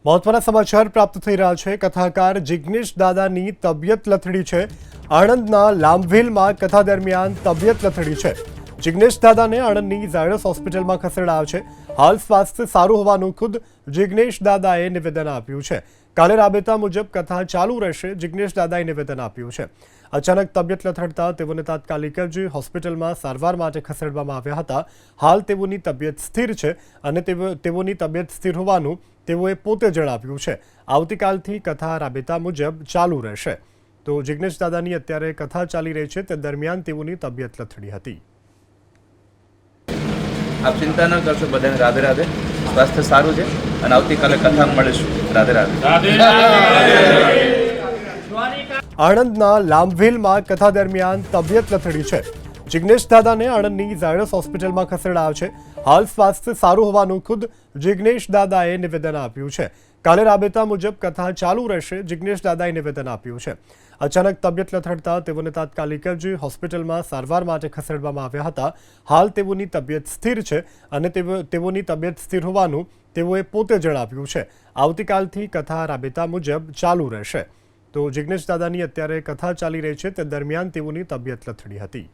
મહત્વના સમાચાર પ્રાપ્ત થઈ રહ્યા છે। કથાકાર જિગ્નેશ દાદાની તબિયત લથડી છે। આણંદના લાંભવેલમાં કથા દરમિયાન તબિયત લથડી છે। જિગ્નેશ દાદાને આણંદની ઝાયડસ હોસ્પિટલમાં ખસેડાયા છે। હાલ સ્વાસ્થ્ય સારું હોવાનું ખુદ જિગ્નેશ દાદાએ નિવેદન આપ્યું છે। કાલે રાબેતા મુજબ કથા ચાલુ રહેશે, જિગ્નેશ દાદાએ નિવેદન આપ્યું છે। અચાનક તબિયત લથડતા તેઓને તાત્કાલિક જ હોસ્પિટલમાં સારવાર માટે ખસેડવામાં આવ્યા હતા। હાલ તેઓની તબિયત સ્થિર છે અને તેઓની તબિયત સ્થિર હોવાનું તેઓએ પોતે જણાવ્યું છે। આવતીકાલથી કથા રાબેતા મુજબ ચાલુ રહેશે। તો જિગ્નેશ દાદાની અત્યારે કથા ચાલી રહી છે, તે દરમિયાન તેઓની તબિયત લથડી હતી। આપ ચિંતા ન કરશો, બધાને રાધે રાધે। સ્વાસ્થ્ય સારું છે અને આવતીકાલે કથા મળીશું। રાધે રાધે। આણંદના લાંભવેલમાં કથા દરમિયાન તબિયત લથડી છે। જિગ્નેશ દાદાને આણંદની ઝાયડસ હોસ્પિટલમાં ખસેડાયા છે। હાલ સ્વાસ્થ્ય સારું હોવાનું ખુદ જિગ્નેશ દાદાએ નિવેદન આપ્યું છે। કાલે રાબેતા મુજબ કથા ચાલુ રહેશે, જિગ્નેશ દાદાએ નિવેદન આપ્યું છે। અચાનક તબિયત લથડતા તેઓને તાત્કાલિક જ હોસ્પિટલમાં સારવાર માટે ખસેડવામાં આવ્યા હતા। હાલ તેઓની તબિયત સ્થિર છે અને તેઓની તબિયત સ્થિર હોવાનું તેઓએ પોતે જણાવ્યું છે। આવતીકાલથી કથા રાબેતા મુજબ ચાલુ રહેશે। તો જિગ્નેશ દાદાની અત્યારે કથા ચાલી રહી છે, તે દરમિયાન તેઓની તબિયત લથડી હતી।